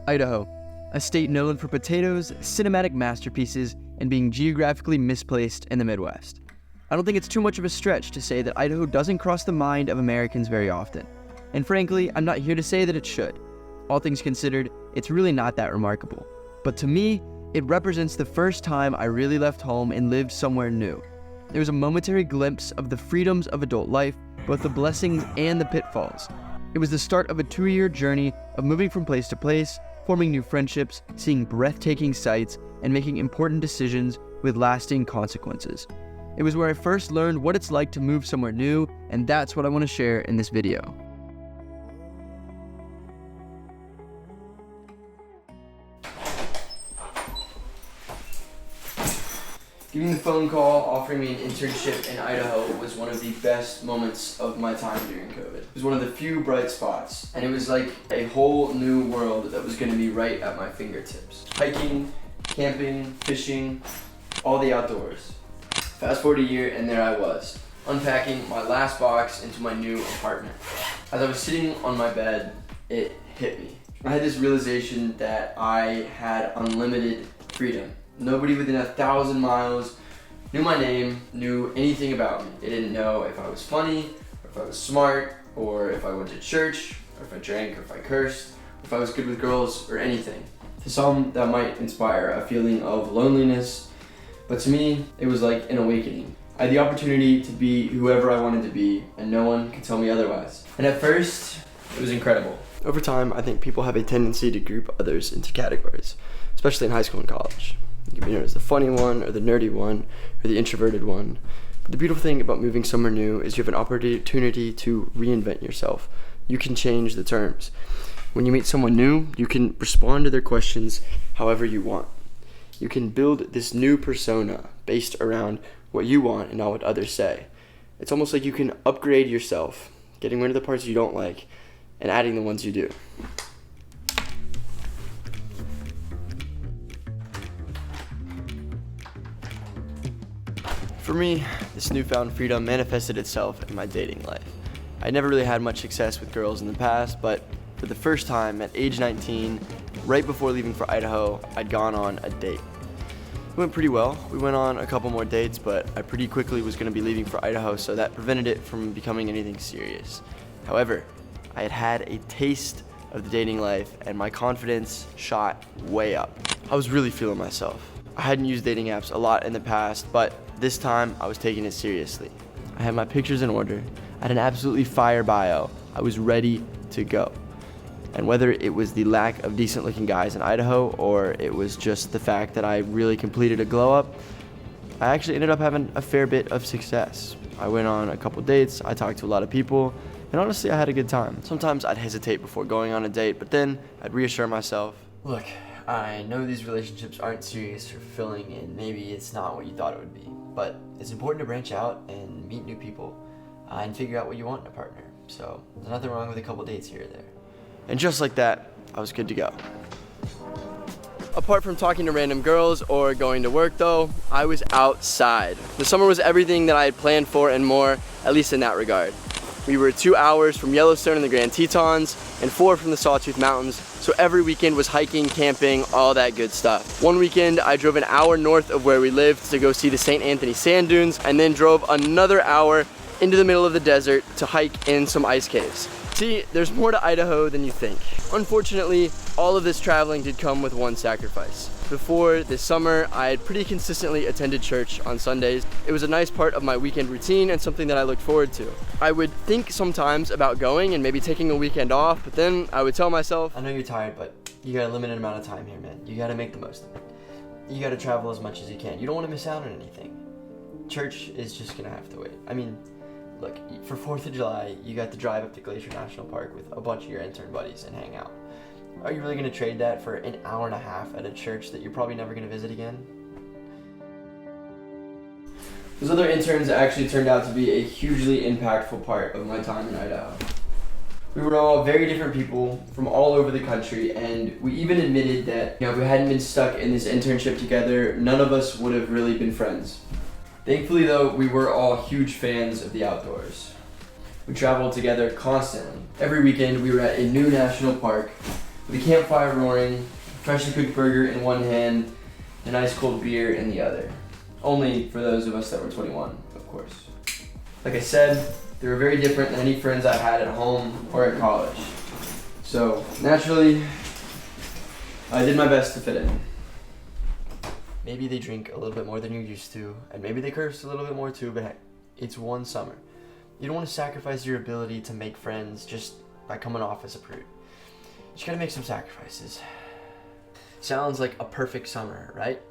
Idaho, a state known for potatoes, cinematic masterpieces, and being geographically misplaced in the Midwest. I don't think it's too much of a stretch to say that Idaho doesn't cross the mind of Americans very often. And frankly, I'm not here to say that it should. All things considered, it's really not that remarkable. But to me, it represents the first time I really left home and lived somewhere new. There was a momentary glimpse of the freedoms of adult life, both the blessings and the pitfalls. It was the start of a 2-year journey of moving from place to place, forming new friendships, seeing breathtaking sights, and making important decisions with lasting consequences. It was where I first learned what it's like to move somewhere new, and that's what I want to share in this video. Giving the phone call offering me an internship in Idaho was one of the best moments of my time during COVID. It was one of the few bright spots, and it was like a whole new world that was going to be right at my fingertips. Hiking, camping, fishing, all the outdoors. Fast forward a year and there I was, unpacking my last box into my new apartment. As I was sitting on my bed, it hit me. I had this realization that I had unlimited freedom. Nobody within 1,000 miles knew my name, knew anything about me. They didn't know if I was funny, or if I was smart, or if I went to church, or if I drank, or if I cursed, or if I was good with girls, or anything. To some, that might inspire a feeling of loneliness, but to me, it was like an awakening. I had the opportunity to be whoever I wanted to be, and no one could tell me otherwise. And at first, it was incredible. Over time, I think people have a tendency to group others into categories, especially in high school and college. You can be known as the funny one, or the nerdy one, or the introverted one. But the beautiful thing about moving somewhere new is you have an opportunity to reinvent yourself. You can change the terms. When you meet someone new, you can respond to their questions however you want. You can build this new persona based around what you want and not what others say. It's almost like you can upgrade yourself, getting rid of the parts you don't like and adding the ones you do. For me, this newfound freedom manifested itself in my dating life. I never really had much success with girls in the past, but for the first time at age 19, right before leaving for Idaho, I'd gone on a date. It went pretty well. We went on a couple more dates, but I pretty quickly was going to be leaving for Idaho, so that prevented it from becoming anything serious. However, I had had a taste of the dating life, and my confidence shot way up. I was really feeling myself. I hadn't used dating apps a lot in the past, but this time I was taking it seriously. I had my pictures in order. I had an absolutely fire bio. I was ready to go. And whether it was the lack of decent looking guys in Idaho or it was just the fact that I really completed a glow up, I actually ended up having a fair bit of success. I went on a couple dates, I talked to a lot of people, and honestly I had a good time. Sometimes I'd hesitate before going on a date, but then I'd reassure myself, look, I know these relationships aren't serious or fulfilling and maybe it's not what you thought it would be, but it's important to branch out and meet new people and figure out what you want in a partner. So there's nothing wrong with a couple dates here or there. And just like that, I was good to go. Apart from talking to random girls or going to work though, I was outside. The summer was everything that I had planned for and more, at least in that regard. We were 2 hours from Yellowstone and the Grand Tetons and 4 from the Sawtooth Mountains, so every weekend was hiking, camping, all that good stuff. One weekend I drove an hour north of where we lived to go see the St. Anthony sand dunes and then drove another hour into the middle of the desert to hike in some ice caves. See, there's more to Idaho than you think. Unfortunately, all of this traveling did come with one sacrifice. Before this summer, I had pretty consistently attended church on Sundays. It was a nice part of my weekend routine and something that I looked forward to. I would think sometimes about going and maybe taking a weekend off, but then I would tell myself, I know you're tired, but you got a limited amount of time here, man. You gotta make the most of it. You gotta travel as much as you can. You don't wanna miss out on anything. Church is just gonna have to wait. I mean, look, for 4th of July, you got to drive up to Glacier National Park with a bunch of your intern buddies and hang out. Are you really going to trade that for an hour and a half at a church that you're probably never going to visit again? Those other interns actually turned out to be a hugely impactful part of my time in Idaho. We were all very different people from all over the country, and we even admitted that, if we hadn't been stuck in this internship together, none of us would have really been friends. Thankfully though, we were all huge fans of the outdoors. We traveled together constantly. Every weekend we were at a new national park, with a campfire roaring, freshly cooked burger in one hand, and ice cold beer in the other. Only for those of us that were 21, of course. Like I said, they were very different than any friends I had at home or at college. So naturally, I did my best to fit in. Maybe they drink a little bit more than you're used to, and maybe they curse a little bit more too, but heck, it's one summer. You don't want to sacrifice your ability to make friends just by coming off as a prude. You just gotta make some sacrifices. Sounds like a perfect summer, right?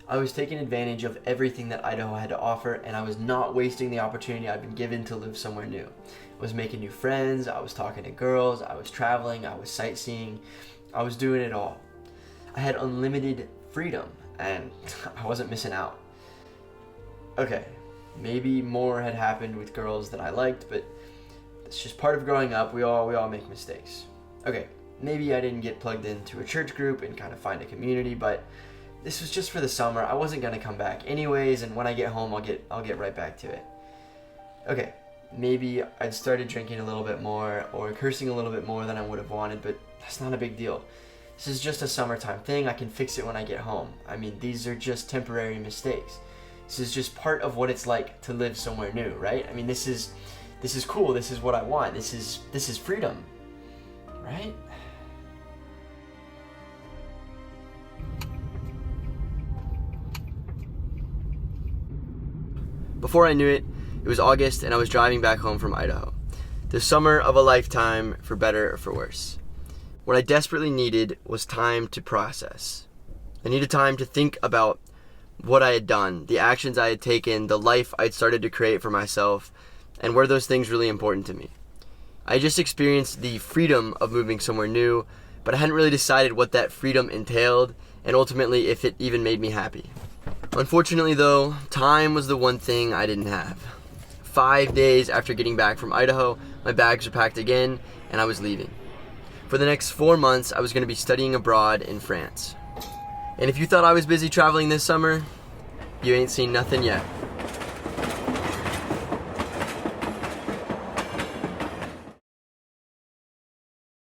I was taking advantage of everything that Idaho had to offer, and I was not wasting the opportunity I'd been given to live somewhere new. I was making new friends, I was talking to girls, I was traveling, I was sightseeing, I was doing it all. I had unlimited freedom, and I wasn't missing out. Okay, maybe more had happened with girls that I liked, but it's just part of growing up. We all make mistakes. Okay, maybe I didn't get plugged into a church group and kind of find a community, but this was just for the summer. I wasn't gonna come back anyways, and when I get home, I'll get right back to it. Okay, maybe I'd started drinking a little bit more or cursing a little bit more than I would have wanted, but that's not a big deal. This is just a summertime thing. I can fix it when I get home. I mean, these are just temporary mistakes. This is just part of what it's like to live somewhere new, right? I mean, this is cool. This is what I want. This is freedom, right? Before I knew it, it was August and I was driving back home from Idaho. The summer of a lifetime, for better or for worse. What I desperately needed was time to process. I needed time to think about what I had done, the actions I had taken, the life I'd started to create for myself, and were those things really important to me. I just experienced the freedom of moving somewhere new, but I hadn't really decided what that freedom entailed, and ultimately if it even made me happy. Unfortunately though, time was the one thing I didn't have. 5 days after getting back from Idaho, my bags were packed again, and I was leaving. For the next 4 months, I was going to be studying abroad in France. And if you thought I was busy traveling this summer, you ain't seen nothing yet.